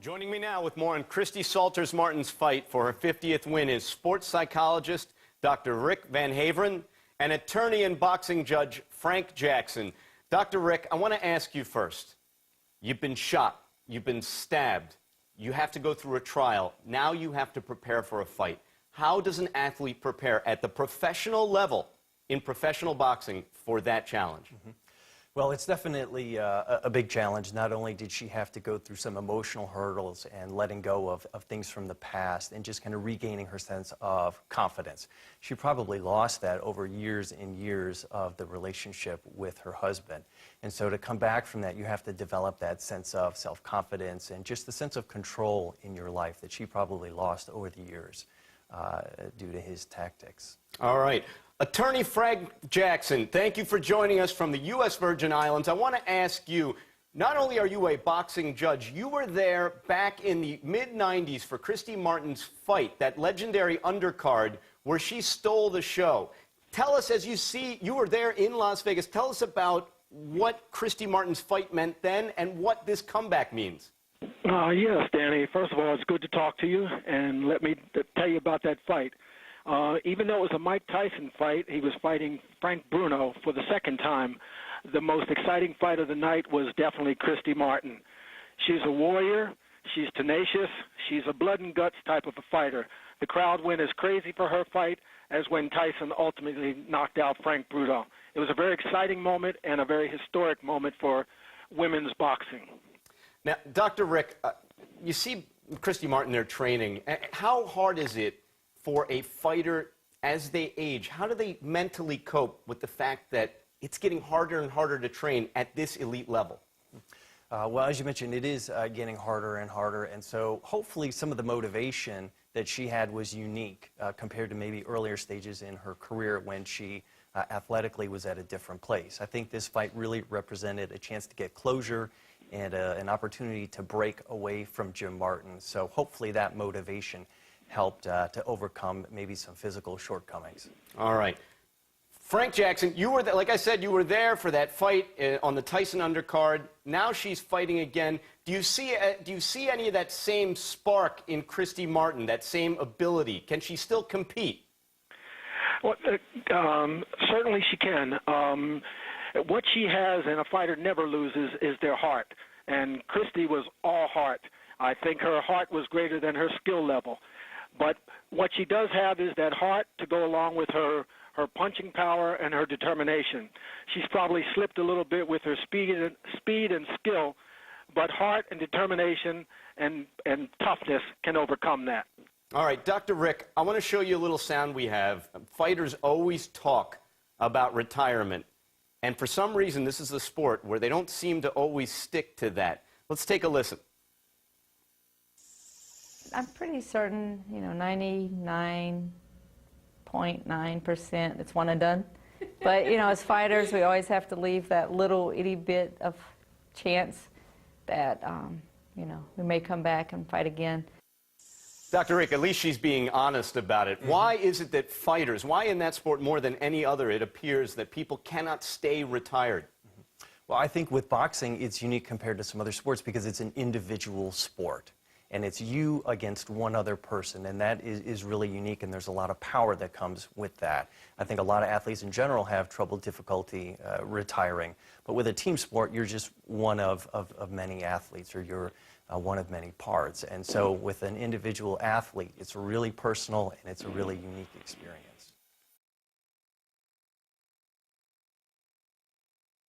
Joining me now with more on Christy Salters-Martin's fight for her 50th win is sports psychologist Dr. Rick Van Haveren and attorney and boxing judge Frank Jackson. Dr. Rick, I want to ask you first. You've been shot. You've been stabbed. You have to go through a trial. Now you have to prepare for a fight. How does an athlete prepare at the professional level in professional boxing for that challenge? Well, it's definitely a big challenge. Not only did she have to go through some emotional hurdles and letting go of things from the past and just kind of regaining her sense of confidence. She probably lost that over years and years of the relationship with her husband. And so to come back from that, you have to develop that sense of self-confidence and just the sense of control in your life that she probably lost over the years due to his tactics. All right. Attorney Frank Jackson, thank you for joining us from the U.S. Virgin Islands. I want to ask you, not only are you a boxing judge, you were there back in the mid-90s for Christy Martin's fight, that legendary undercard where she stole the show. Tell us, as you were there in Las Vegas, tell us about what Christy Martin's fight meant then and what this comeback means. Yes, Danny. First of all, it's good to talk to you, and let me tell you about that fight. Even though it was a Mike Tyson fight, he was fighting Frank Bruno for the second time. The most exciting fight of the night was definitely Christy Martin. She's a warrior. She's tenacious. She's a blood and guts type of a fighter. The crowd went as crazy for her fight as when Tyson ultimately knocked out Frank Bruno. It was a very exciting moment and a very historic moment for women's boxing. Now, Dr. Rick, you see Christy Martin there training. How hard is it for a fighter as they age? How do they mentally cope with the fact that it's getting harder and harder to train at this elite level? Well, as you mentioned, it is getting harder and harder, and so hopefully some of the motivation that she had was unique compared to maybe earlier stages in her career when she athletically was at a different place. I think this fight really represented a chance to get closure and an opportunity to break away from Jim Martin. So hopefully that motivation helped to overcome maybe some physical shortcomings. All right. Frank Jackson, you were, like I said, you were there for that fight on the Tyson undercard. Now she's fighting again. Do you see any of that same spark in Christy Martin, that same ability? Can she still compete? Well, certainly she can. What she has, and a fighter never loses, is their heart. And Christy was all heart. I think her heart was greater than her skill level. But what she does have is that heart to go along with her punching power and her determination. She's probably slipped a little bit with her speed and skill, but heart and determination and toughness can overcome that. All right, Dr. Rick, I want to show you a little sound we have. Fighters always talk about retirement, and for some reason this is a sport where they don't seem to always stick to that. Let's take a listen. I'm pretty certain, 99.9% it's one and done. But, as fighters, we always have to leave that little itty bit of chance that, we may come back and fight again. Dr. Rick, at least she's being honest about it. Why is it that fighters, why in that sport more than any other, it appears that people cannot stay retired? Well, I think with boxing, it's unique compared to some other sports because it's an individual sport. And it's you against one other person, and that is really unique, and there's a lot of power that comes with that. I think a lot of athletes in general have difficulty retiring, but with a team sport, you're just one of many athletes, or you're one of many parts. And so with an individual athlete, it's really personal, and it's a really unique experience.